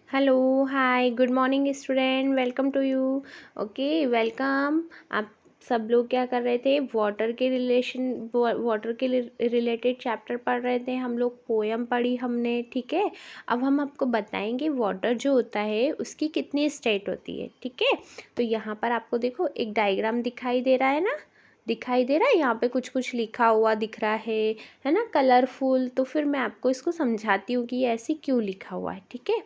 Hello, hi, good morning student, welcome to you. Okay, welcome. आप सब लोग क्या कर रहे थे? वाटर के रिलेटेड चैप्टर पढ़ रहे थे। हम लोग पोयम पढ़ी हमने, ठीक है। अब हम आपको बताएंगे वाटर जो होता है उसकी कितनी स्टेट होती है, ठीक है। तो यहाँ पर आपको देखो एक डायग्राम दिखाई दे रहा है ना, दिखाई दे रहा है। यहाँ पे कुछ कुछ लिखा हुआ दिख रहा है ना, कलरफुल। तो फिर मैं आपको इसको समझाती हूँ कि ये ऐसे क्यों लिखा हुआ है, ठीक है।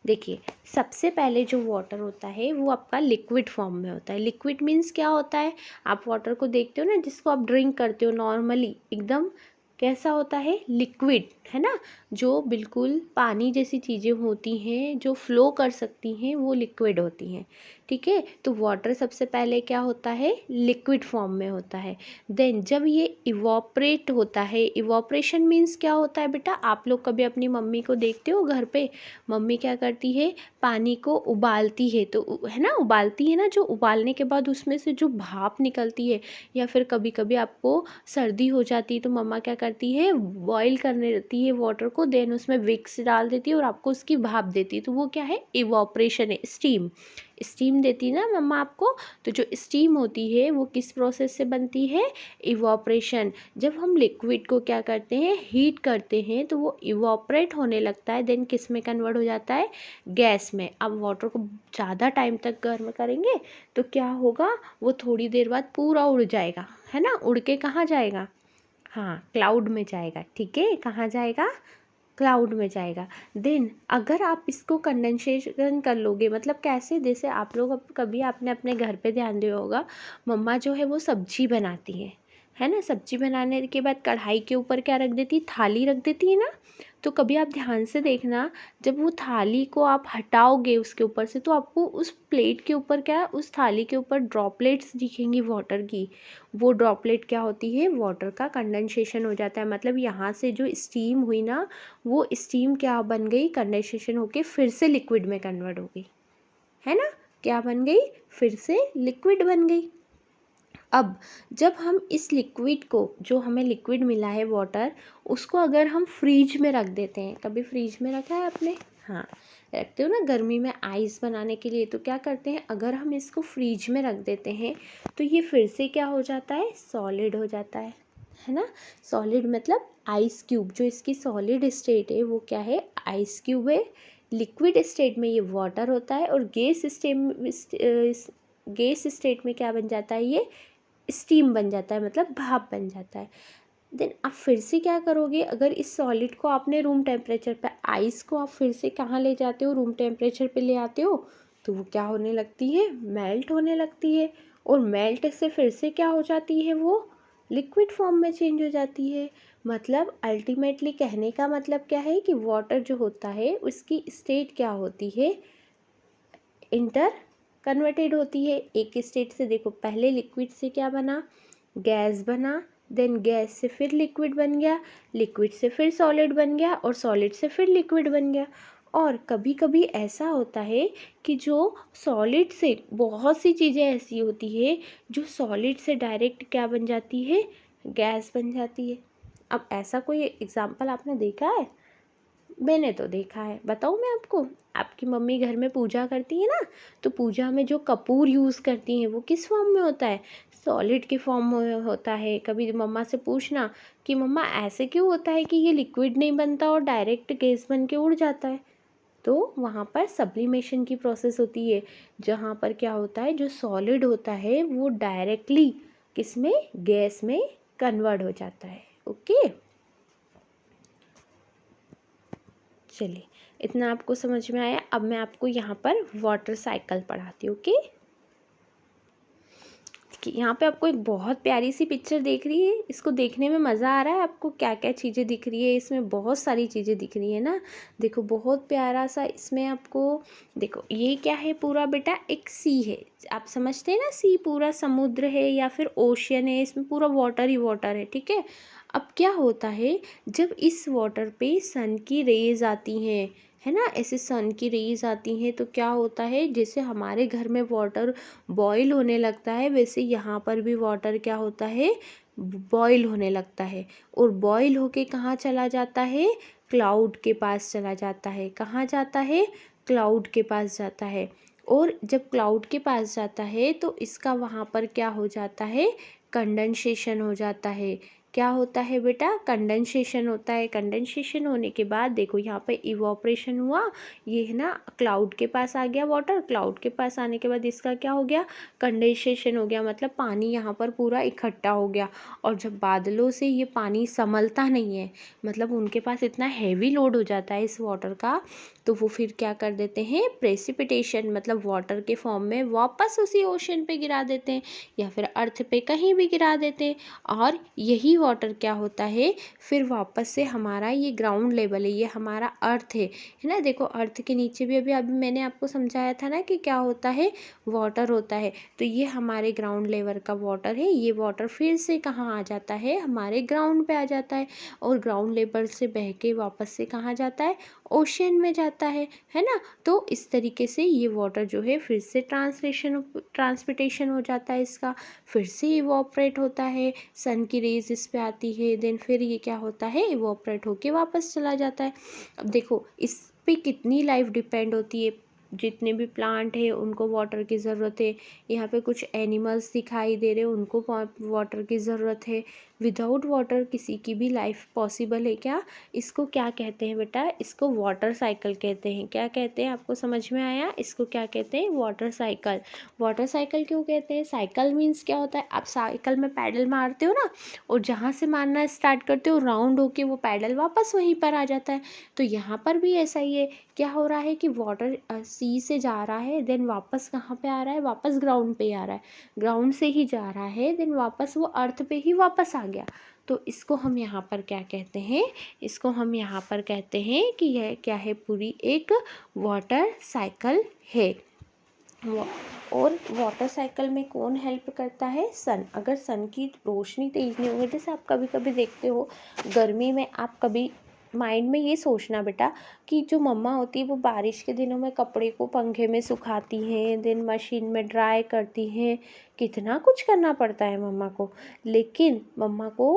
देखिए, सबसे पहले जो वाटर होता है वो आपका लिक्विड फॉर्म में होता है। लिक्विड मीन्स क्या होता है? आप वाटर को देखते हो ना, जिसको आप ड्रिंक करते हो नॉर्मली, एकदम कैसा होता है? लिक्विड, है ना। जो बिल्कुल पानी जैसी चीज़ें होती हैं, जो फ्लो कर सकती हैं, वो लिक्विड होती हैं, ठीक है। तो वाटर सबसे पहले क्या होता है? लिक्विड फॉर्म में होता है। देन जब ये इवॉपरेट होता है, इवॉपरेशन मीन्स क्या होता है बेटा? आप लोग कभी अपनी मम्मी को देखते हो घर पे, मम्मी क्या करती है? पानी को उबालती है, तो है ना, उबालती है ना, जो उबालने के बाद उसमें से जो भाप निकलती है, या फिर कभी कभी आपको सर्दी हो जाती है तो मम्मा क्या करती है? बॉईल करने देती है वाटर को, देन उसमें विक्स डाल देती है और आपको उसकी भाप देती है। तो वो क्या है? इवॉपरेशन है, स्टीम। स्टीम देती है ना मम्मा आपको। तो जो स्टीम होती है वो किस प्रोसेस से बनती है? इवॉपरेशन। जब हम लिक्विड को क्या करते हैं? हीट करते हैं, तो वो इवॉपरेट होने लगता है, देन किस में कन्वर्ट हो जाता है? गैस में। अब वाटर को ज़्यादा टाइम तक गर्म करेंगे तो क्या होगा? वो थोड़ी देर बाद पूरा उड़ जाएगा, है ना। उड़ के कहाँ जाएगा? हाँ, क्लाउड में जाएगा, ठीक है। कहाँ जाएगा? क्लाउड में जाएगा। देन अगर आप इसको कंडेंसेशन कर लोगे, मतलब कैसे? जैसे आप लोग कभी आपने अपने घर पे ध्यान दिया होगा, मम्मा जो है वो सब्जी बनाती है ना। सब्जी बनाने के बाद कढ़ाई के ऊपर क्या रख देती? थाली रख देती है ना। तो कभी आप ध्यान से देखना, जब वो थाली को आप हटाओगे उसके ऊपर से, तो आपको उस प्लेट के ऊपर क्या, उस थाली के ऊपर ड्रॉपलेट्स दिखेंगी वाटर की। वो ड्रॉपलेट क्या होती है? वाटर का कंडेंसेशन हो जाता है। मतलब यहाँ से जो स्टीम हुई ना, वो स्टीम क्या बन गई? कंडेंसेशन होके फिर से लिक्विड में कन्वर्ट हो गई, है ना। क्या बन गई? फिर से लिक्विड बन गई। अब जब हम इस लिक्विड को, जो हमें लिक्विड मिला है वाटर, उसको अगर हम फ्रीज में रख देते हैं, कभी फ्रीज में रखा है आपने? हाँ, रखते हो ना गर्मी में आइस बनाने के लिए। तो क्या करते हैं? अगर हम इसको फ्रीज में रख देते हैं तो ये फिर से क्या हो जाता है? सॉलिड हो जाता है ना। सॉलिड मतलब आइस क्यूब। जो इसकी सॉलिड स्टेट है वो क्या है? आइस क्यूब है। लिक्विड स्टेट में ये वाटर होता है, और गैस स्टेट में क्या बन जाता है? ये स्टीम बन जाता है, मतलब भाप बन जाता है। देन आप फिर से क्या करोगे? अगर इस सॉलिड को आपने रूम टेम्परेचर पे, आइस को आप फिर से कहाँ ले जाते हो? रूम टेम्परेचर पे ले आते हो, तो वो क्या होने लगती है? मेल्ट होने लगती है। और मेल्ट से फिर से क्या हो जाती है? वो लिक्विड फॉर्म में चेंज हो जाती है। मतलब अल्टीमेटली कहने का मतलब क्या है कि वाटर जो होता है उसकी स्टेट क्या होती है? इंटर कन्वर्टेड होती है। एक स्टेट से, देखो, पहले लिक्विड से क्या बना? गैस बना। देन गैस से फिर लिक्विड बन गया, लिक्विड से फिर सॉलिड बन गया, और सॉलिड से फिर लिक्विड बन गया। और कभी कभी ऐसा होता है कि जो सॉलिड से, बहुत सी चीज़ें ऐसी होती है जो सॉलिड से डायरेक्ट क्या बन जाती है? गैस बन जाती है। अब ऐसा कोई एग्जाम्पल आपने देखा है? मैंने तो देखा है। बताऊँ मैं आपको? आपकी मम्मी घर में पूजा करती है ना, तो पूजा में जो कपूर यूज़ करती हैं वो किस फॉर्म में होता है? सॉलिड के फॉर्म में होता है। कभी मम्मा से पूछना कि मम्मा ऐसे क्यों होता है कि ये लिक्विड नहीं बनता और डायरेक्ट गैस बन के उड़ जाता है? तो वहाँ पर सब्लिमेशन की प्रोसेस होती है, जहाँ पर क्या होता है? जो सॉलिड होता है वो डायरेक्टली किस में? गैस में कन्वर्ट हो जाता है। ओके, चलिए, इतना आपको समझ में आया। अब मैं आपको यहाँ पर वाटर साइकिल पढ़ाती हूँ। ओके, कि यहाँ पे आपको एक बहुत प्यारी सी पिक्चर देख रही है। इसको देखने में मज़ा आ रहा है आपको? क्या क्या चीज़ें दिख रही है इसमें? बहुत सारी चीज़ें दिख रही है ना। देखो, बहुत प्यारा सा इसमें आपको, देखो ये क्या है? पूरा बेटा एक सी है। आप समझते हैं ना, सी पूरा समुद्र है या फिर ओशियन है, इसमें पूरा वाटर ही वाटर है, ठीक है। अब क्या होता है? जब इस वाटर पे सन की रेज आती हैं, है ना, ऐसे सन की रेज आती हैं, तो क्या होता है? जैसे हमारे घर में वाटर बॉईल होने लगता है, वैसे यहाँ पर भी वाटर क्या होता है? बॉईल होने लगता है। और बॉईल होके कहाँ चला जाता है? क्लाउड के पास चला जाता है। कहाँ जाता है? क्लाउड के पास जाता है, और जब क्लाउड के पास जाता है तो इसका वहाँ पर क्या हो जाता है, कंडेंसेशन हो जाता है। क्या होता है बेटा, कंडेंसेशन होता है। कंडेंसेशन होने के बाद देखो यहाँ पे इवोपरेशन हुआ, ये है ना क्लाउड के पास आ गया वाटर, क्लाउड के पास आने के बाद इसका क्या हो गया, कंडेंसेशन हो गया, मतलब पानी यहाँ पर पूरा इकट्ठा हो गया। और जब बादलों से ये पानी संभलता नहीं है, मतलब उनके पास इतना हैवी लोड हो जाता है इस वाटर का, तो वो फिर क्या कर देते हैं, प्रेसिपिटेशन मतलब वाटर के फॉर्म में वापस उसी ओशन पे गिरा देते हैं, या फिर अर्थ पे कहीं भी गिरा देते हैं। और यही वाटर क्या होता है, फिर वापस से हमारा ये ग्राउंड लेवल है, ये हमारा अर्थ है ना। देखो अर्थ के नीचे भी अभी अभी मैंने आपको समझाया था ना कि क्या होता है, वाटर होता है। तो ये हमारे ग्राउंड लेवल का वाटर है, ये वाटर फिर से कहाँ आ जाता है, हमारे ग्राउंड पे आ जाता है, और ग्राउंड लेवल से बह के वापस से कहाँ जाता है, ओशन में जाता है ना। तो इस तरीके से ये वाटर जो है फिर से ट्रांसपिटेशन हो जाता है इसका, फिर से इवोपरेट होता है, सन की रेज इस पे आती है, देन फिर ये क्या होता है, इवोपरेट होके वापस चला जाता है। अब देखो इस पे कितनी लाइफ डिपेंड होती है, जितने भी प्लांट है उनको वाटर की ज़रूरत है, यहाँ पे कुछ एनिमल्स दिखाई दे रहे हैं उनको वाटर की ज़रूरत है। विदाउट वाटर किसी की भी लाइफ पॉसिबल है क्या, इसको क्या कहते हैं बेटा, इसको वाटर साइकिल कहते हैं। क्या कहते हैं, आपको समझ में आया, इसको क्या कहते हैं, वाटर साइकिल। वाटर साइकिल क्यों कहते हैं, साइकिल मीन्स क्या होता है, आप साइकिल में पैडल मारते हो ना, और जहाँ से मारना स्टार्ट करते हो राउंड होके वो पैडल वापस वहीं पर आ जाता है। तो यहाँ पर भी ऐसा ही है, क्या हो रहा है कि वाटर सी से जा रहा है, देन वापस कहाँ पे आ रहा है, वापस ग्राउंड पे आ रहा है, ग्राउंड से ही जा रहा है, देन वापस वो अर्थ पे ही वापस आ गया। तो इसको हम यहाँ पर क्या कहते हैं, इसको हम यहाँ पर कहते हैं कि यह क्या है, पूरी एक वाटर साइकिल है। और वाटर साइकिल में कौन हेल्प करता है, सन। अगर सन की रोशनी तेज नहीं होगी, जैसे आप कभी कभी देखते हो गर्मी में, आप कभी माइंड में ये सोचना बेटा कि जो मम्मा होती है वो बारिश के दिनों में कपड़े को पंखे में सुखाती हैं, देन मशीन में ड्राई करती हैं, कितना कुछ करना पड़ता है मम्मा को। लेकिन मम्मा को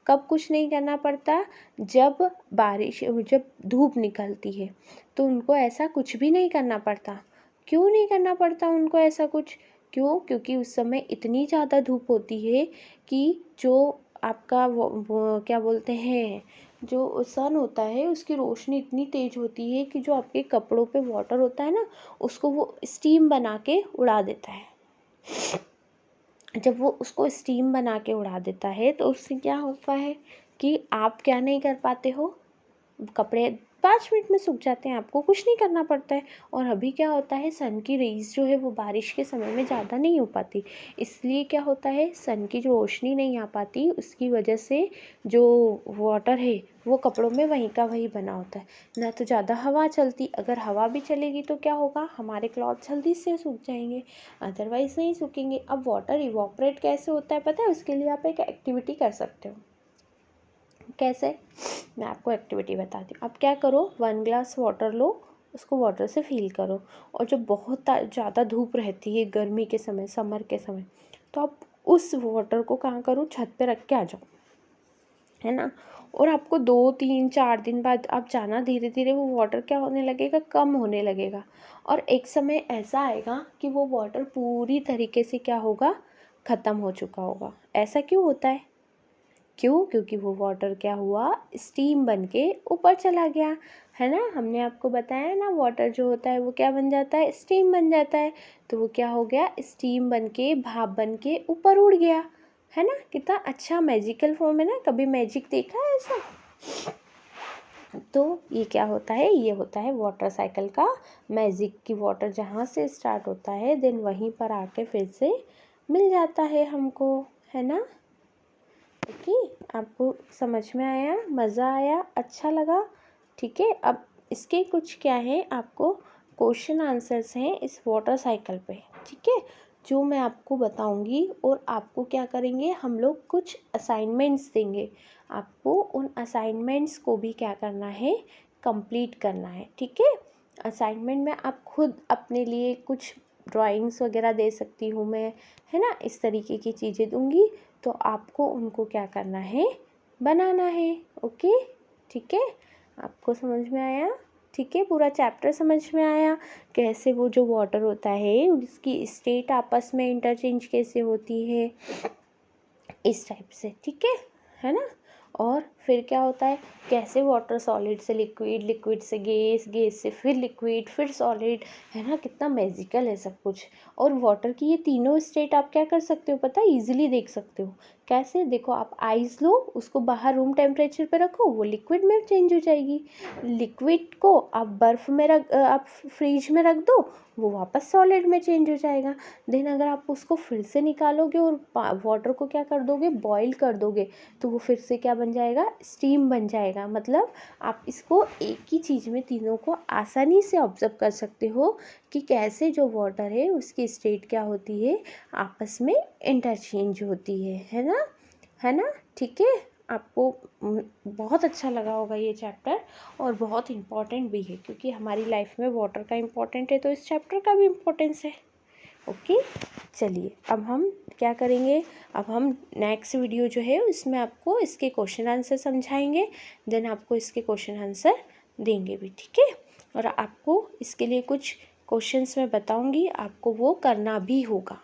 कब कुछ नहीं करना पड़ता, जब जब धूप निकलती है तो उनको ऐसा कुछ भी नहीं करना पड़ता। क्यों नहीं करना पड़ता उनको ऐसा कुछ, क्यों, क्योंकि उस समय इतनी ज़्यादा धूप होती है कि जो आपका वो क्या बोलते हैं, जो सन होता है उसकी रोशनी इतनी तेज़ होती है कि जो आपके कपड़ों पे वाटर होता है ना, उसको वो स्टीम बना के उड़ा देता है। जब वो उसको स्टीम बना के उड़ा देता है तो उससे क्या होता है कि आप क्या नहीं कर पाते हो, कपड़े 5 मिनट में सूख जाते हैं, आपको कुछ नहीं करना पड़ता है। और अभी क्या होता है, सन की रेज़ जो है वो बारिश के समय में ज़्यादा नहीं हो पाती, इसलिए क्या होता है, सन की जो रोशनी नहीं आ पाती, उसकी वजह से जो वाटर है वो कपड़ों में वहीं का वहीं बना होता है, ना तो ज़्यादा हवा चलती। अगर हवा भी चलेगी तो क्या होगा, हमारे क्लॉथ जल्दी से सूख जाएंगे, अदरवाइज़ नहीं सूखेंगे। अब वाटर इवॉपरेट कैसे होता है पता है, उसके लिए आप एक एक्टिविटी कर सकते हो। कैसे, मैं आपको एक्टिविटी बताती हूँ। आप क्या करो, 1 ग्लास वाटर लो, उसको वाटर से फिल करो, और जब बहुत ज़्यादा धूप रहती है गर्मी के समय, समर के समय, तो आप उस वाटर को कहाँ करो, छत पे रख के आ जाओ, है ना। और आपको 2 3 4 दिन बाद आप जाना, धीरे धीरे वो वाटर क्या होने लगेगा, कम होने लगेगा, और एक समय ऐसा आएगा कि वो वाटर पूरी तरीके से क्या होगा, ख़त्म हो चुका होगा। ऐसा क्यों होता है, क्यों, क्योंकि वो वाटर क्या हुआ, स्टीम बन के ऊपर चला गया, है ना। हमने आपको बताया ना, वाटर जो होता है वो क्या बन जाता है, स्टीम बन जाता है। तो वो क्या हो गया, स्टीम बन के, भाप बन के ऊपर उड़ गया, है ना। कितना अच्छा मैजिकल फॉर्म है ना, कभी मैजिक देखा है ऐसा। तो ये क्या होता है, ये होता है वाटर साइकिल का मैजिक, की वाटर जहाँ से स्टार्ट होता है देन वहीं पर आके फिर से मिल जाता है हमको, है ना। ओके, आपको समझ में आया, मज़ा आया, अच्छा लगा, ठीक है। अब इसके कुछ क्या है, आपको क्वेश्चन आंसर्स हैं इस वाटर साइकिल पे, ठीक है, जो मैं आपको बताऊंगी, और आपको क्या करेंगे, हम लोग कुछ असाइनमेंट्स देंगे, आपको उन असाइनमेंट्स को भी क्या करना है, कंप्लीट करना है, ठीक है। असाइनमेंट में आप खुद अपने लिए कुछ ड्राइंग्स वगैरह दे सकती हूँ मैं, है ना, इस तरीके की चीज़ें दूंगी, तो आपको उनको क्या करना है, बनाना है। ओके, ठीक है, आपको समझ में आया, ठीक है, पूरा चैप्टर समझ में आया। कैसे वो जो वाटर होता है उसकी स्टेट आपस में इंटरचेंज कैसे होती है, इस टाइप से, ठीक है ना। और फिर क्या होता है, कैसे वाटर सॉलिड से लिक्विड, लिक्विड से गैस, गैस से फिर लिक्विड, फिर सॉलिड, है ना। कितना मैजिकल है सब कुछ। और वाटर की ये तीनों स्टेट आप क्या कर सकते हो पता है, इजीली देख सकते हो। कैसे, देखो आप आइस लो, उसको बाहर रूम टेम्परेचर पे रखो, वो लिक्विड में चेंज हो जाएगी। लिक्विड को आप बर्फ़ में आप फ्रिज में रख दो, वो वापस सॉलिड में चेंज हो जाएगा। देन अगर आप उसको फिर से निकालोगे और वाटर को क्या कर दोगे, बॉईल कर दोगे, तो वो फिर से क्या बन जाएगा, स्टीम बन जाएगा। मतलब आप इसको एक ही चीज़ में तीनों को आसानी से ऑब्जर्व कर सकते हो कि कैसे जो वाटर है उसकी स्टेट क्या होती है, आपस में इंटरचेंज होती है ना। ठीक है, आपको बहुत अच्छा लगा होगा ये चैप्टर, और बहुत इम्पॉर्टेंट भी है, क्योंकि हमारी लाइफ में वाटर का इम्पोर्टेंट है तो इस चैप्टर का भी इम्पोर्टेंस है। ओके, चलिए अब हम क्या करेंगे, अब हम नेक्स्ट वीडियो जो है उसमें आपको इसके क्वेश्चन आंसर समझाएंगे, देन आपको इसके क्वेश्चन आंसर देंगे भी, ठीक है। और आपको इसके लिए कुछ क्वेश्चंस मैं बताऊंगी, आपको वो करना भी होगा,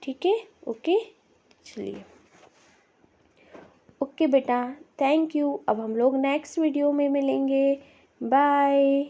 ठीक है। ओके, चलिए, ओके बेटा, थैंक यू। अब हम लोग नेक्स्ट वीडियो में मिलेंगे, बाय।